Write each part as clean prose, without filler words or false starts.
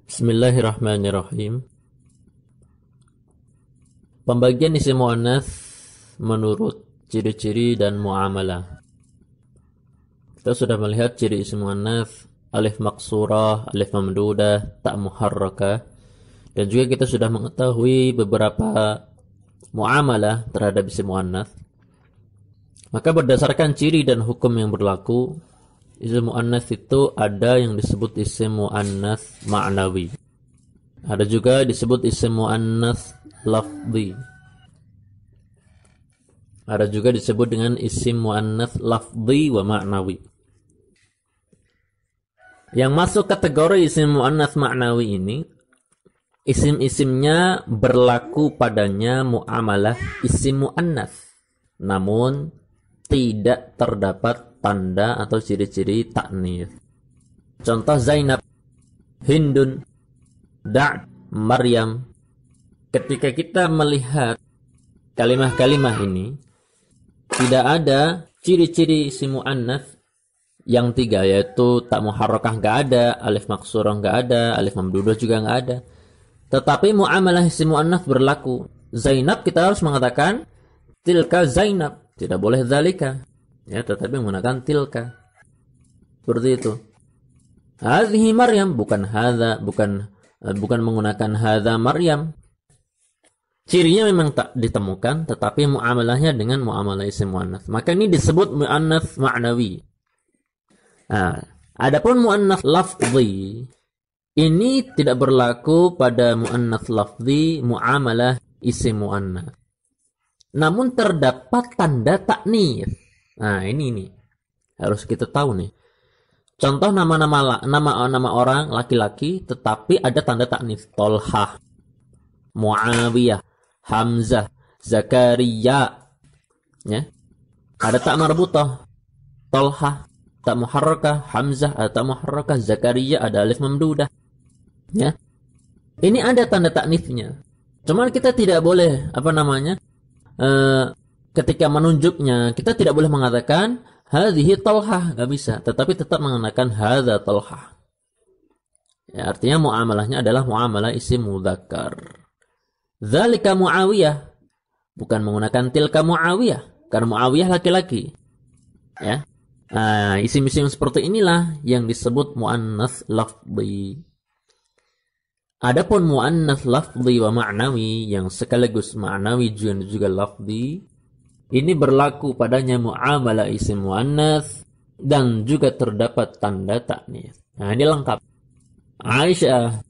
Bismillahirrahmanirrahim. Pembagian isim muannats menurut ciri-ciri dan muamalah. Kita sudah melihat ciri isim muannats, alif maqsurah, alif mamdudah, ta muharrakah, dan juga kita sudah mengetahui beberapa muamalah terhadap isim muannats. Maka berdasarkan ciri dan hukum yang berlaku, isim muannats itu ada yang disebut isim muannats ma'nawi. Ada juga disebut isim muannats lafzi. Ada juga disebut dengan isim muannats lafzi wa ma'nawi. Yang masuk kategori isim muannats ma'nawi ini, isim-isimnya berlaku padanya muamalah isim muannats, namun tidak terdapat tanda atau ciri-ciri taknits. Contoh Zainab, Hindun, Da'd, Maryam. Ketika kita melihat kalimah-kalimah ini, tidak ada ciri-ciri isim muannats yang tiga, yaitu tak muharrakah nggak ada, alif maksurah nggak ada, alif mamdudah juga nggak ada. Tetapi muamalah isim muannats berlaku. Zainab kita harus mengatakan tilka Zainab, tidak boleh zalika. Ya, tetapi menggunakan tilka. Seperti itu. Hadhihi Maryam, bukan hadza, bukan menggunakan hadza Maryam. Cirinya memang tak ditemukan, tetapi muamalahnya dengan muamalah isim muannats. Maka ini disebut muannats ma'nawi. Nah, adapun muannats lafzi, ini tidak berlaku pada muannats lafzi muamalah isim muannats. Namun terdapat tanda taknits. Nah, ini harus kita tahu nih. Contoh nama orang laki-laki tetapi ada tanda taknits. Tolhah, Muawiyah, Hamzah, Zakaria. Ya. Ada tak marbutah. Tolhah, tak muharrakah, Hamzah, ada tak muharrakah, Zakaria, ada alif mamdudah. Ya. Ini ada tanda taknitsnya. Cuman kita tidak boleh ketika menunjuknya, kita tidak boleh mengatakan hadhihi Talhah, nggak bisa, tetapi tetap menggunakan hadza Talhah. Ya, artinya muamalahnya adalah muamalah isim mudzakkar. Dzalika Muawiyah, bukan menggunakan tilka Muawiyah, karena Muawiyah laki-laki. Ya. Nah, isim-isim seperti inilah yang disebut muannats lafzi. Adapun muannats lafzi wa ma'nawi yang sekaligus ma'nawi juga lafzi, ini berlaku padanya muamalah isim muannats dan juga terdapat tanda taknits. Nah, ini lengkap. Aisyah,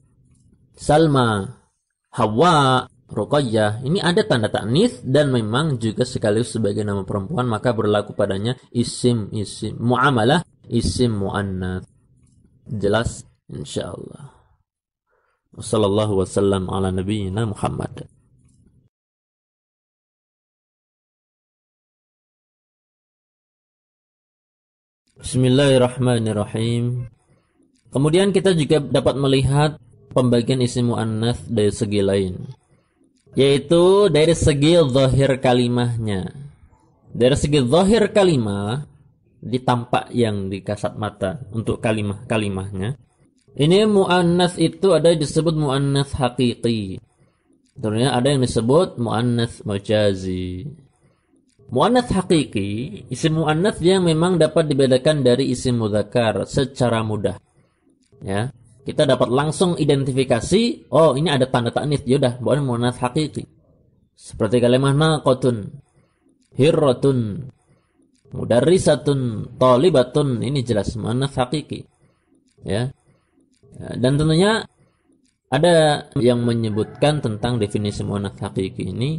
Salma, Hawa, Ruqayyah, ini ada tanda taknits dan memang juga sekaligus sebagai nama perempuan, maka berlaku padanya isim muamalah isim muannats. Jelas insyaallah. Wassallallahu wasallam ala nabiyyina Muhammad. Bismillahirrahmanirrahim. Kemudian kita juga dapat melihat pembagian isim muannats dari segi lain, yaitu dari segi zahir kalimahnya. Dari segi zahir kalimah, ditampak yang di kasat mata untuk kalimah-kalimahnya. Ini muannats itu ada disebut muannats haqiqi. Tentunya ada yang disebut muannats majazi. Muannats haqiqi, isim muannats yang memang dapat dibedakan dari isim mudzakkar secara mudah. Ya, kita dapat langsung identifikasi, oh ini ada tanda taknits, yaudah, bukan muannats haqiqi. Seperti kalimat naqatun, hirratun, mudarrisatun, talibatun, ini jelas muannats haqiqi. Ya. Dan tentunya ada yang menyebutkan tentang definisi muannats haqiqi ini,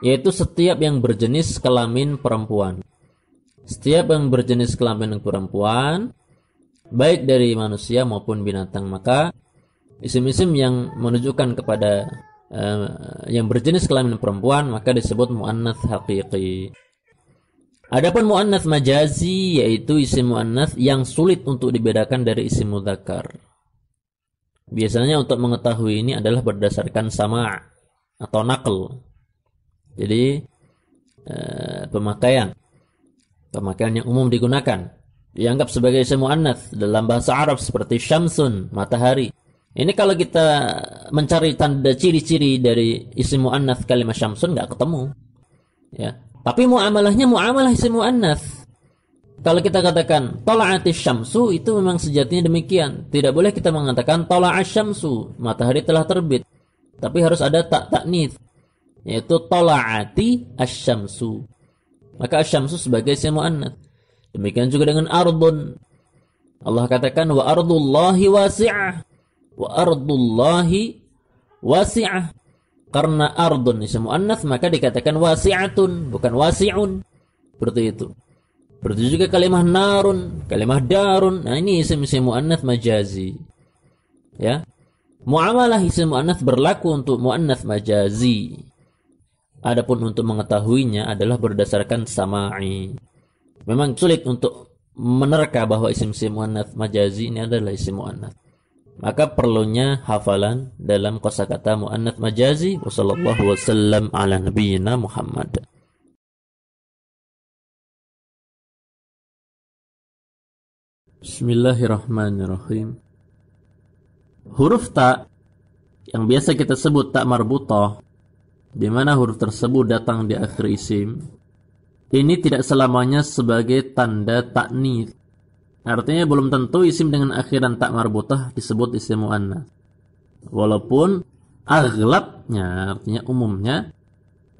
yaitu setiap yang berjenis kelamin perempuan. Setiap yang berjenis kelamin perempuan, baik dari manusia maupun binatang, maka isim-isim yang menunjukkan kepada yang berjenis kelamin perempuan maka disebut muannats haqiqi. Adapun muannats majazi, yaitu isim muannats yang sulit untuk dibedakan dari isim mudzakkar. Biasanya untuk mengetahui ini adalah berdasarkan sama' atau naql. Jadi pemakaian yang umum digunakan dianggap sebagai isim muannats dalam bahasa Arab seperti syamsun, matahari, Ini kalau kita mencari tanda ciri-ciri dari isim muannats kalimat syamsun nggak ketemu. Ya. Tapi muamalahnya muamalah isim muannats. Kalau kita katakan tala'atis syamsu, itu memang sejatinya demikian. Tidak boleh kita mengatakan tala'as syamsu, matahari telah terbit. Tapi harus ada ta'nits, yaitu tala'ati asy-syamsu. Maka asy-syamsu sebagai isim muannats. Demikian juga dengan ardun. Allah katakan wa ardullahi wasi'ah. Wa ardullahi wasi'ah. Karena ardun isim muannats maka dikatakan wasi'atun, bukan wasi'un. Seperti itu. Seperti juga kalimah narun, kalimah darun. Nah, ini isim-isim muannats majazi. Ya. Muamalah isim muannats berlaku untuk muannats majazi. Adapun untuk mengetahuinya adalah berdasarkan sama'i. Memang sulit untuk menerka bahwa isim-isim muannats majazi ini adalah isim muannats. Maka perlunya hafalan dalam kosakata muannats majazi. Wassallallahu wasallam ala nabiyyina Muhammad. Bismillahirrahmanirrahim. Huruf ta yang biasa kita sebut ta marbutah, di mana huruf tersebut datang di akhir isim, ini tidak selamanya sebagai tanda ta'nits. Artinya belum tentu isim dengan akhiran ta marbutah disebut isim muannats. Walaupun aghlabnya, artinya umumnya,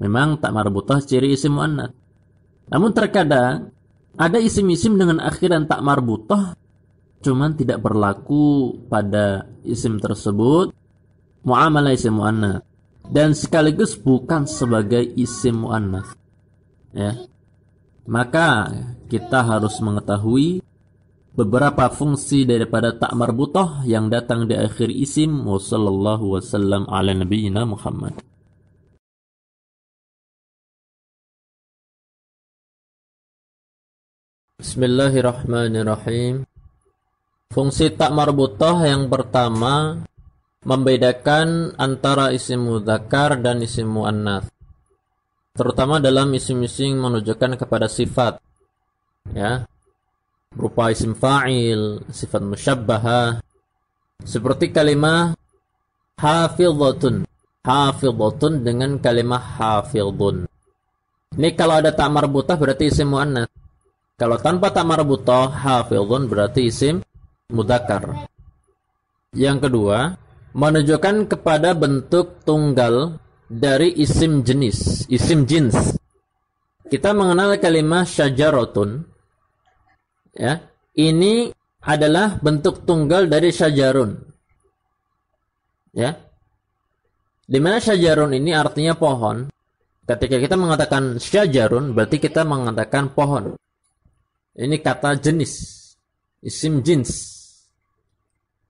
memang ta marbutah ciri isim muannats. Namun terkadang ada isim-isim dengan akhiran ta marbutah, cuman tidak berlaku pada isim tersebut muamalah isim muannats, dan sekaligus bukan sebagai isim muannats. Ya. Maka kita harus mengetahui beberapa fungsi daripada ta marbutah yang datang di akhir isim. Wassallallahu wasallam ala nabiyyina Muhammad. Bismillahirrahmanirrahim. Fungsi ta marbutah yang pertama membedakan antara isim mudzakkar dan isim muannats, terutama dalam isim-isim menunjukkan kepada sifat, ya, berupa isim fa'il, sifat musyabbahah, seperti kalimah hafizatun, hafizatun dengan kalimah hafizun. Ini kalau ada ta marbutah berarti isim muannats. Kalau tanpa ta marbutah, hafizun berarti isim mudzakkar. Yang kedua, menunjukkan kepada bentuk tunggal dari isim jenis, isim jins. Kita mengenal kalimah syajaratun. Ya, ini adalah bentuk tunggal dari syajarun. Ya. Di mana syajarun ini artinya pohon. Ketika kita mengatakan syajarun, berarti kita mengatakan pohon. Ini kata jenis, isim jins,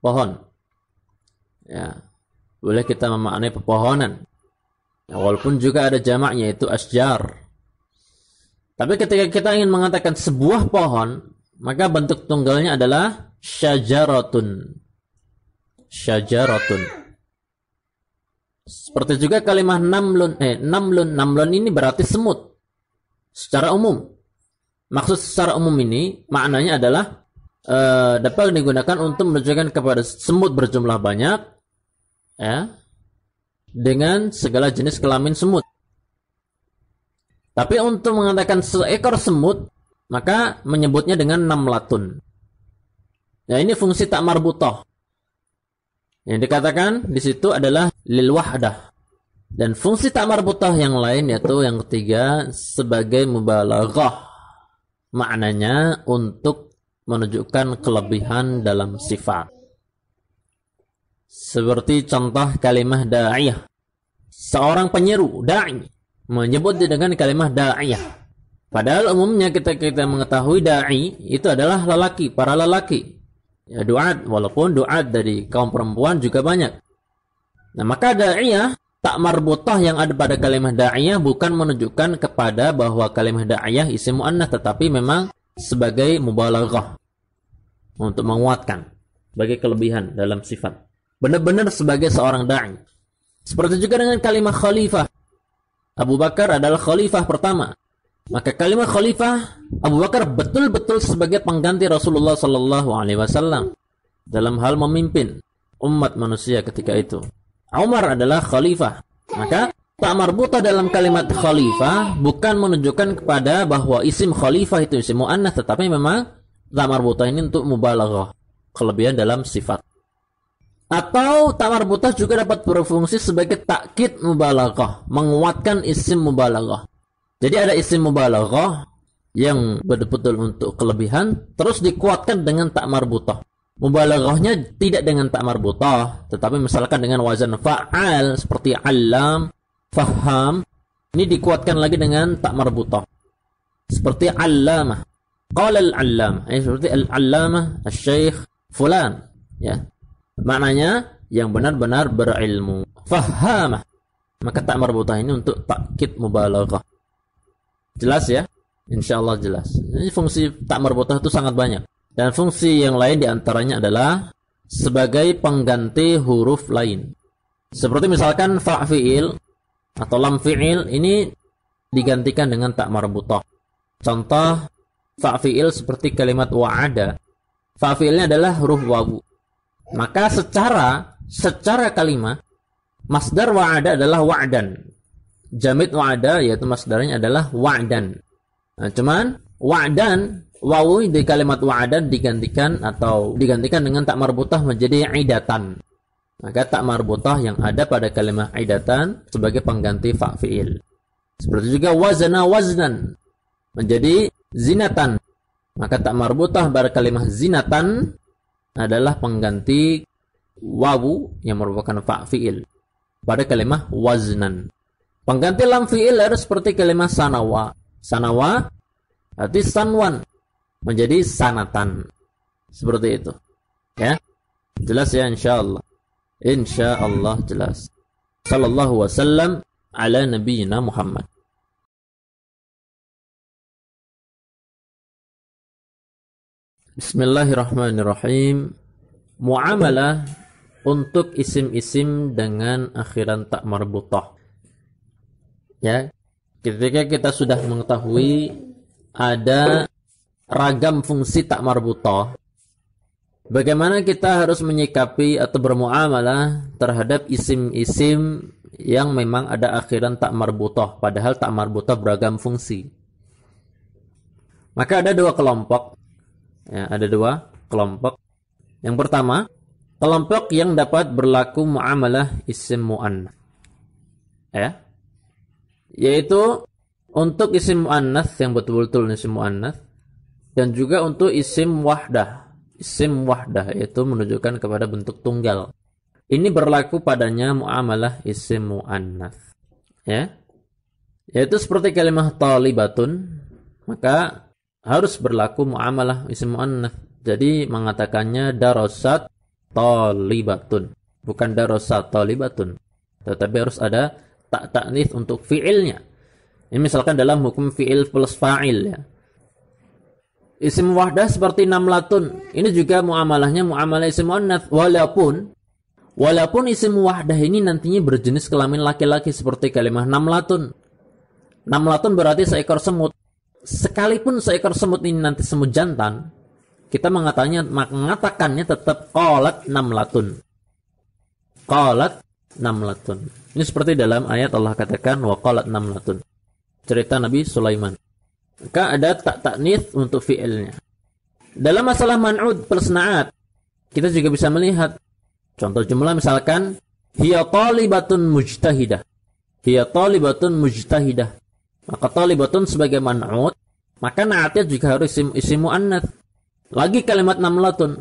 pohon. Ya, boleh kita memaknai pepohonan. Ya, walaupun juga ada jamaknya, yaitu asjar. Tapi ketika kita ingin mengatakan sebuah pohon, maka bentuk tunggalnya adalah syajaratun. Syajaratun. Seperti juga kalimah namlun. Namlun ini berarti semut. Secara umum. Maksud secara umum ini maknanya adalah dapat digunakan untuk menunjukkan kepada semut berjumlah banyak, ya, dengan segala jenis kelamin semut. Tapi untuk mengatakan seekor semut, maka menyebutnya dengan namlatun. Ya, ini fungsi ta marbutah. Yang dikatakan di situ adalah lil wahdah. Dan fungsi ta marbutah yang lain yaitu yang ketiga sebagai mubalaghah. Maknanya untuk menunjukkan kelebihan dalam sifat. Seperti contoh kalimah da'iyah. Seorang penyeru, da'i, menyebut dengan kalimah da'iyah. Padahal umumnya kita mengetahui da'i itu adalah lelaki, para lelaki. Ya, du'at, walaupun du'at dari kaum perempuan juga banyak. Nah, maka da'iyah, tak marbutah yang ada pada kalimah da'iyah bukan menunjukkan kepada bahwa kalimah da'iyah isim muannats, tetapi memang sebagai mubalaghah untuk menguatkan sebagai kelebihan dalam sifat. Benar-benar sebagai seorang da'i. Seperti juga dengan kalimah khalifah. Abu Bakar adalah khalifah pertama. Maka kalimah khalifah Abu Bakar betul-betul sebagai pengganti Rasulullah sallallahu alaihi wasallam dalam hal memimpin umat manusia ketika itu. Umar adalah khalifah. Maka tak marbutah dalam kalimat khalifah bukan menunjukkan kepada bahwa isim khalifah itu isim muannats, tetapi memang tak marbutah ini untuk mubalaghah, kelebihan dalam sifat. Atau tak marbutah juga dapat berfungsi sebagai takkid mubalaghah, menguatkan isim mubalaghah. Jadi ada isim mubalaghah yang betul-betul untuk kelebihan terus dikuatkan dengan tak marbutah. Mubalaghahnya tidak dengan tak marbutah, tetapi misalkan dengan wazan fa'al seperti allam, faham, ini dikuatkan lagi dengan tak marbutah. Seperti allamah. Qala al-allamah, seperti al-allamah asy-syekh fulan, ya. Maknanya yang benar-benar berilmu. Fahamah. Maka tak marbutah ini untuk takkid mubalaghah. Jelas ya? Insyaallah jelas. Ini fungsi tak marbutah itu sangat banyak. Dan fungsi yang lain diantaranya adalah sebagai pengganti huruf lain. Seperti misalkan fa' fi'il atau lam fi'il ini digantikan dengan tak marbutah. Contoh fa' fi'il seperti kalimat wa'ada. Fa' fi'ilnya adalah huruf wawu. Maka secara kalimat masdar wa'ada adalah wa'dan. Jamid wa'ada yaitu masdarnya adalah wa'dan. Nah, cuman wa'dan wawu di kalimat wa'adan digantikan dengan tak marbutah menjadi idatan. Maka tak marbutah yang ada pada kalimat idatan sebagai pengganti fa' fi'il. Seperti juga wazana waznan menjadi zinatan. Maka tak marbutah pada kalimat zinatan adalah pengganti wawu yang merupakan fa' fi'il pada kalimat waznan. Pengganti lam fi'il harus seperti kalimat sanawa. Sanawa arti sanwan menjadi sanatan. Seperti itu. Ya. Jelas ya insyaallah. Insyaallah jelas. Sallallahu wasallam ala nabiyyina Muhammad. Bismillahirrahmanirrahim. Muamalah untuk isim-isim dengan akhiran tak marbutah. Ya. Ketika kita sudah mengetahui ada ragam fungsi tak marbutah, bagaimana kita harus menyikapi atau bermuamalah terhadap isim-isim yang memang ada akhiran tak marbutah, padahal tak marbutah beragam fungsi. Maka ada dua kelompok. Ya, ada dua kelompok. Yang pertama, kelompok yang dapat berlaku muamalah isim muannats. Ya. Yaitu untuk isim muannats yang betul-betul isim muannats, dan juga untuk isim wahdah. Isim wahdah yaitu menunjukkan kepada bentuk tunggal. Ini berlaku padanya muamalah isim muannats. Ya. Yaitu seperti kalimat talibatun, maka harus berlaku muamalah isim muannats. Jadi mengatakannya darasat talibatun, bukan darasat talibatun. Tetapi harus ada tak ta'nits untuk fi'ilnya. Ini misalkan dalam hukum fi'il plus fa'il ya. Isim wahdah seperti namlatun, ini juga muamalahnya muamalah isim muannats, walaupun isim wahdah ini nantinya berjenis kelamin laki-laki seperti kalimat namlatun. Namlatun berarti seekor semut. Sekalipun seekor semut ini nanti semut jantan, kita mengatakannya tetap qalat namlatun. Qalat namlatun. Ini seperti dalam ayat Allah katakan wa qalat namlatun. Cerita Nabi Sulaiman. Maka ada tak ta'nits untuk fi'ilnya. Dalam masalah man'ud plus na'at, kita juga bisa melihat contoh jumlah misalkan hiya talibatun mujtahidah. Hiya talibatun mujtahidah. Maka talibatun sebagai man'ud, maka na'atnya juga harus isim muannats. Lagi kalimat namlatun.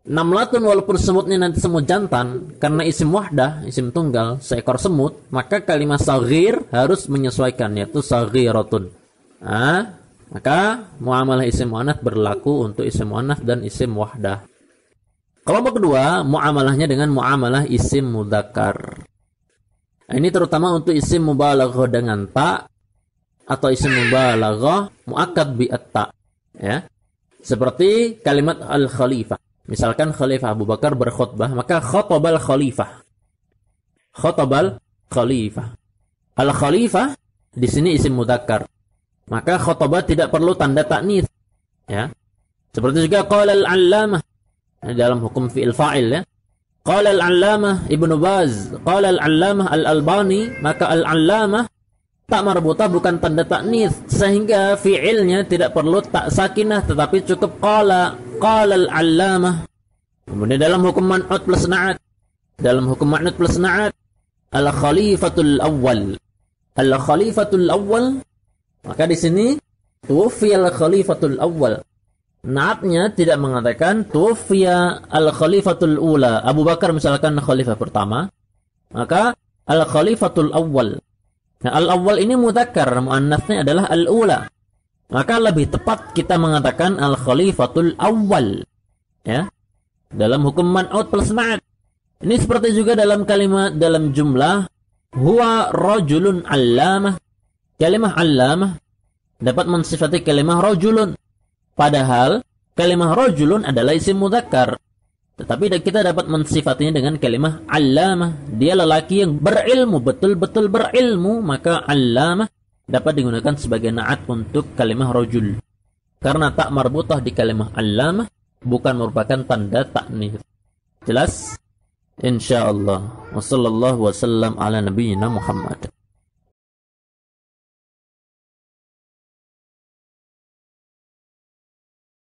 Namlatun walaupun semutnya nanti semut jantan, karena isim wahdah, isim tunggal, seekor semut, maka kalimat saghir harus menyesuaikan, yaitu saghiratun. Maka muamalah isim muannats berlaku untuk isim muannats dan isim wahdah. Kelompok kedua, muamalahnya dengan muamalah isim mudzakkar. Ini terutama untuk isim mubalaghah dengan ta atau isim mubalaghah muakkad bi at-ta, ya. Seperti kalimat al-khalifah. Misalkan Khalifah Abu Bakar berkhutbah, maka khatabal khalifah. Khatabal khalifah. Al-khalifah di sini isim mudzakkar. Maka khatabah tidak perlu tanda ta'nits, ya. Seperti juga qala al-allamah dalam hukum fi'il fa'il, ya. Qala al-allamah Ibnu Baz, qala al-allamah al-Albani, maka al-allamah tak marbutah bukan tanda taknis, sehingga fi'ilnya tidak perlu tak sakinah, tetapi cukup qala al-allamah. Kemudian dalam hukum man'ut plus na'at, al-khalifatul awwal, maka di sini tuwfiyal khalifatul awwal. Naatnya tidak mengatakan tuwfiya al-khalifatul ula. Abu Bakar misalkan khalifah pertama, maka al-khalifatul awwal. Nah, al-awwal ini mudzakkar, muannasnya adalah al-ula. Maka lebih tepat kita mengatakan al-khalifatul awwal. Ya. Dalam hukum man'ut plus ma'at. Ini seperti juga dalam kalimat, dalam jumlah huwa rajulun allamah. Kalimah allamah dapat mensifati kalimah rajulun. Padahal kalimah rajulun adalah isim mudzakkar. Tetapi kita dapat mensifatinya dengan kalimah allamah. Dia lelaki yang berilmu, betul-betul berilmu, maka allamah dapat digunakan sebagai na'at untuk kalimah rajul. Karena tak marbutah di kalimah allamah bukan merupakan tanda ta'nits. Jelas? Insyaallah. Wassallallahu wasallam ala nabiyyina Muhammad.